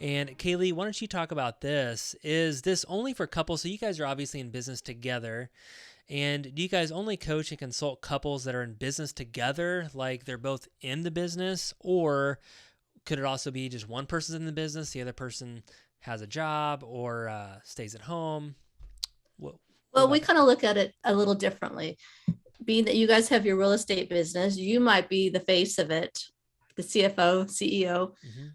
And Kay Lee, why don't you talk about this? Is this only for couples? So you guys are obviously in business together. And do you guys only coach and consult couples that are in business together, like they're both in the business? Or could it also be just one person's in the business, the other person has a job or stays at home? What Well, about we that? kind of look at it a little differently. Being that you guys have your real estate business, you might be the face of it, the CFO, CEO, Mm-hmm.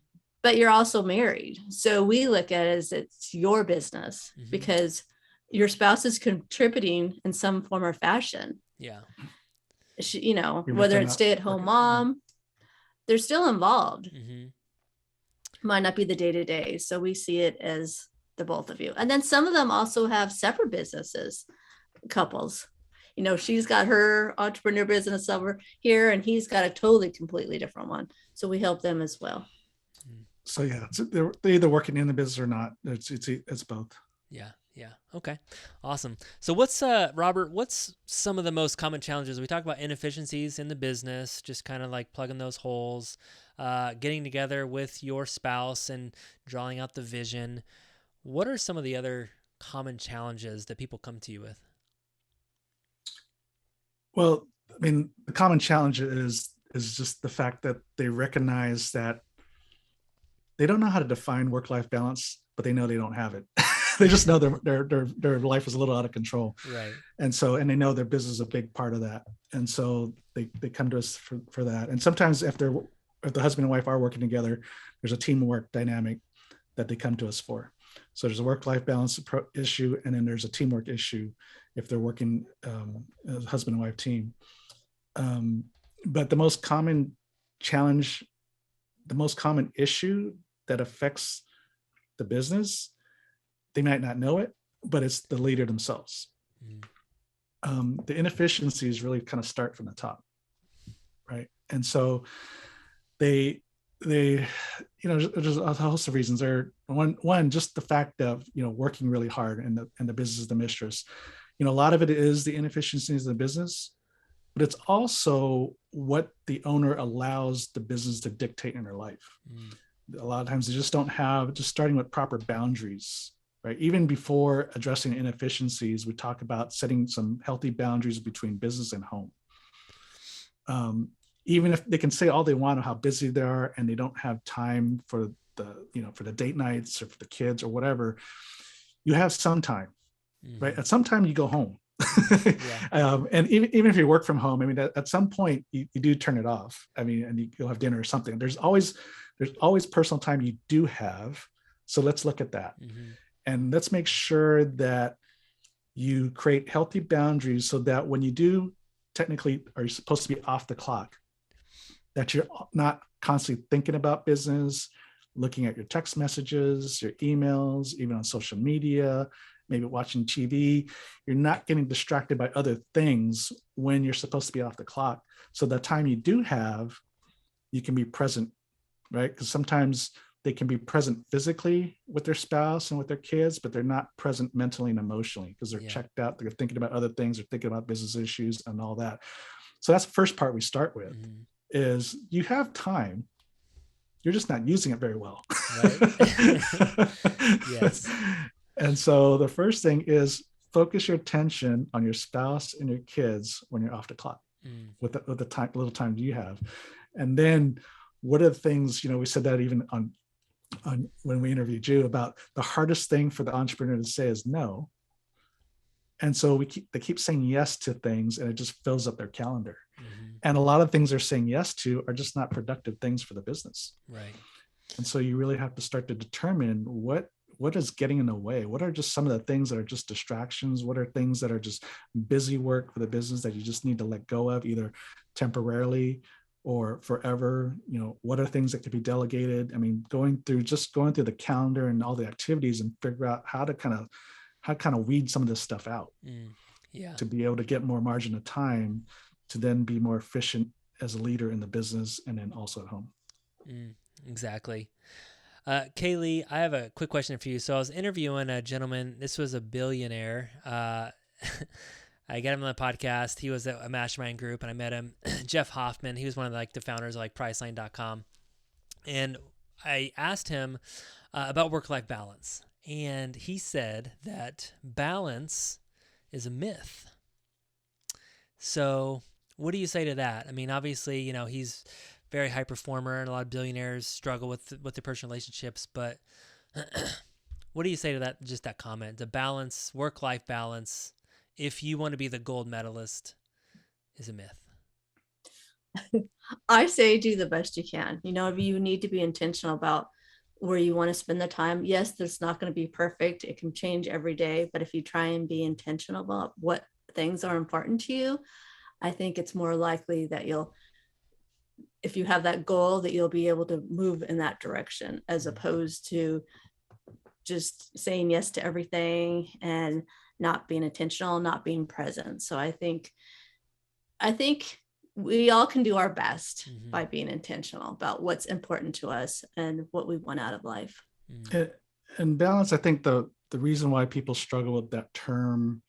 but you're also married. So we look at it as it's your business Mm-hmm. because your spouse is contributing in some form or fashion. Yeah. Even if Whether they're it's not stay-at-home working. Yeah. mom, they're still involved. Mm-hmm. Might not be the day-to-day. So we see it as the both of you. And then some of them also have separate businesses, couples. She's got her entrepreneur business over here and he's got a totally completely different one. So we help them as well. So yeah, they're either working in the business or not. It's both. Yeah. Yeah. Okay. Awesome. So Robert, what's some of the most common challenges? We talk about inefficiencies in the business, just kind of like plugging those holes, getting together with your spouse and drawing out the vision. What are some of the other common challenges that people come to you with? Well, I mean, the common challenge is just the fact that they recognize that they don't know how to define work-life balance, but they know they don't have it. They just know their life is a little out of control. Right. And they know their business is a big part of that. And so they come to us for that. And sometimes if the husband and wife are working together, there's a teamwork dynamic that they come to us for. So there's a work-life balance issue, and then there's a teamwork issue if they're working as a husband and wife team. But the most common challenge, the most common issue that affects the business, they might not know it, but it's the leader themselves. The inefficiencies really kind of start from the top, right? And so they there's a host of reasons. There, one, just the fact of working really hard and the business is the mistress. A lot of it is the inefficiencies of the business, but it's also what the owner allows the business to dictate in their life. A lot of times they just don't have, just starting with proper boundaries, right? Even before addressing inefficiencies, we talk about setting some healthy boundaries between business and home. Even if they can say all they want on how busy they are and they don't have time for the date nights or for the kids or whatever, you have some time, right? At some time you go home. Yeah. And even if you work from home, I mean, at some point you do turn it off. I mean, and you'll have dinner or something. There's always personal time you do have. So let's look at that. And let's make sure that you create healthy boundaries so that when you do technically are supposed to be off the clock, that you're not constantly thinking about business, looking at your text messages, your emails, even on social media, maybe watching TV. You're not getting distracted by other things when you're supposed to be off the clock. So the time you do have, you can be present, right? Because sometimes they can be present physically with their spouse and with their kids, but they're not present mentally and emotionally because they're checked out. They're thinking about other things. They're thinking about business issues and all that. So that's the first part we start with is you have time. You're just not using it very well. Right? Yes. And so the first thing is focus your attention on your spouse and your kids when you're off the clock with the little time you have. And then what are the things, we said that even on when we interviewed you about the hardest thing for the entrepreneur to say is no. And so they keep saying yes to things and it just fills up their calendar. And a lot of things they're saying yes to are just not productive things for the business. Right. And so you really have to start to determine what is getting in the way. What are just some of the things that are just distractions? What are things that are just busy work for the business that you just need to let go of either temporarily or forever? What are things that could be delegated? I mean, going through the calendar and all the activities and figure out how to kind of weed some of this stuff out to be able to get more margin of time to then be more efficient as a leader in the business and then also at home. Exactly. Kay Lee, I have a quick question for you. So I was interviewing a gentleman. This was a billionaire. I got him on the podcast. He was at a mastermind group, and I met him. Jeff Hoffman. He was one of the founders of Priceline.com. And I asked him about work-life balance, and he said that balance is a myth. So what do you say to that? I mean, obviously, he's very high performer, and a lot of billionaires struggle with their personal relationships, but what do you say to that, just that comment? The balance, work-life balance, if you want to be the gold medalist, is a myth. I say do the best you can. You need to be intentional about where you want to spend the time. Yes, that's not going to be perfect. It can change every day, but if you try and be intentional about what things are important to you, I think it's more likely that if you have that goal, that you'll be able to move in that direction, as opposed to just saying yes to everything and not being intentional, not being present. So I think we all can do our best by being intentional about what's important to us and what we want out of life. And balance, I think the reason why people struggle with that term,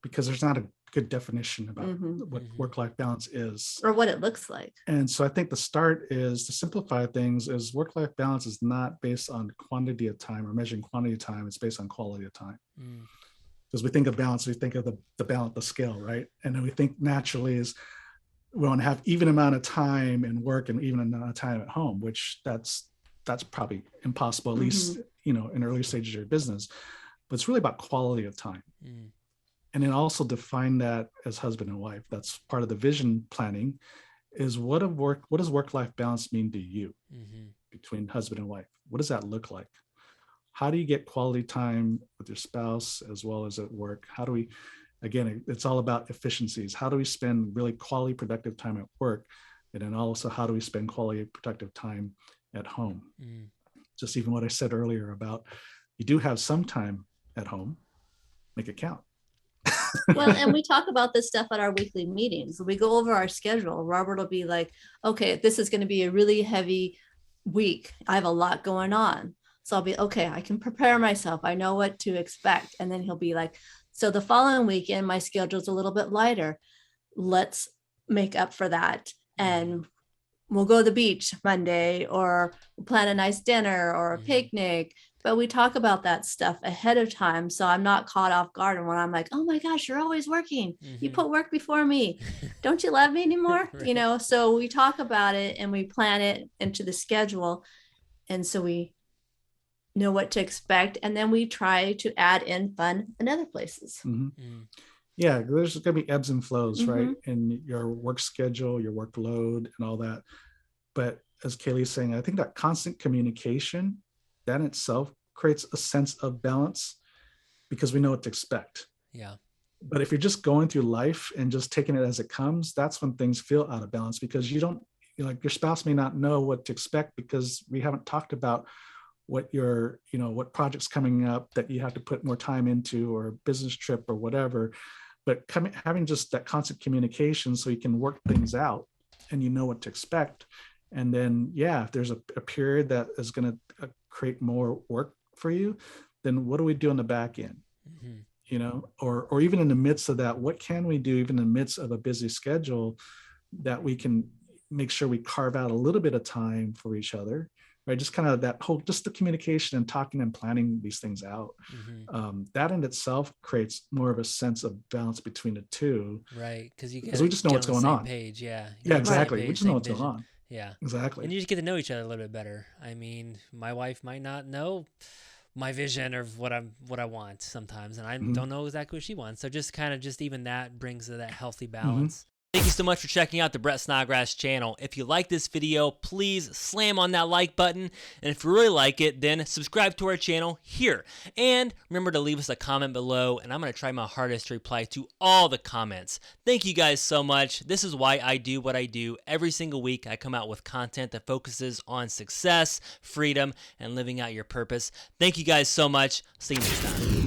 because there's not a good definition about what work-life balance is, or what it looks like. And so I think the start is to simplify things is work-life balance is not based on quantity of time or measuring quantity of time. It's based on quality of time. Because we think of balance, we think of the balance, the scale, right? And then we think naturally is we want to have even amount of time in work and even amount of time at home, which that's probably impossible, at least, in early stages of your business. But it's really about quality of time. And then also define that as husband and wife. That's part of the vision planning, is what does work-life balance mean to you between husband and wife? What does that look like? How do you get quality time with your spouse as well as at work? How do we, again, it's all about efficiencies. How do we spend really quality, productive time at work? And then also, how do we spend quality, productive time at home? Just even what I said earlier about, you do have some time at home, make it count. Well, and we talk about this stuff at our weekly meetings. We go over our schedule. Robert will be like, okay, this is going to be a really heavy week. I have a lot going on. So I'll be, okay, I can prepare myself. I know what to expect. And then he'll be like, so the following weekend, my schedule's a little bit lighter. Let's make up for that. And we'll go to the beach Monday, or we'll plan a nice dinner or a picnic. But we talk about that stuff ahead of time, so I'm not caught off guard. And when I'm like, oh my gosh, you're always working. You put work before me. Don't you love me anymore? Right. So we talk about it and we plan it into the schedule. And so we know what to expect. And then we try to add in fun in other places. Yeah, there's going to be ebbs and flows, right? In your work schedule, your workload and all that. But as Kay Lee's saying, I think that constant communication, that in itself creates a sense of balance, because we know what to expect. Yeah. But if you're just going through life and just taking it as it comes, that's when things feel out of balance, because your spouse may not know what to expect, because we haven't talked about what what project's coming up that you have to put more time into, or a business trip or whatever. But having just that constant communication, so you can work things out and you know what to expect. And then, if there's a period that is going to create more work for you, then what do we do on the back end? Or even in the midst of that, what can we do even in the midst of a busy schedule that we can make sure we carve out a little bit of time for each other, right? Just kind of that whole, just the communication and talking and planning these things out. That in itself creates more of a sense of balance between the two. Right. Because we just know what's going on. Page. Yeah. Yeah, exactly. Page, we just know what's going on. Yeah, exactly. And you just get to know each other a little bit better. I mean, my wife might not know my vision of what I want sometimes, and I don't know exactly what she wants. So just even that brings that healthy balance. Thank you so much for checking out the Brett Snodgrass channel. If you like this video, please slam on that like button. And if you really like it, then subscribe to our channel here. And remember to leave us a comment below, and I'm going to try my hardest to reply to all the comments. Thank you guys so much. This is why I do what I do. Every single week, I come out with content that focuses on success, freedom, and living out your purpose. Thank you guys so much. See you next time.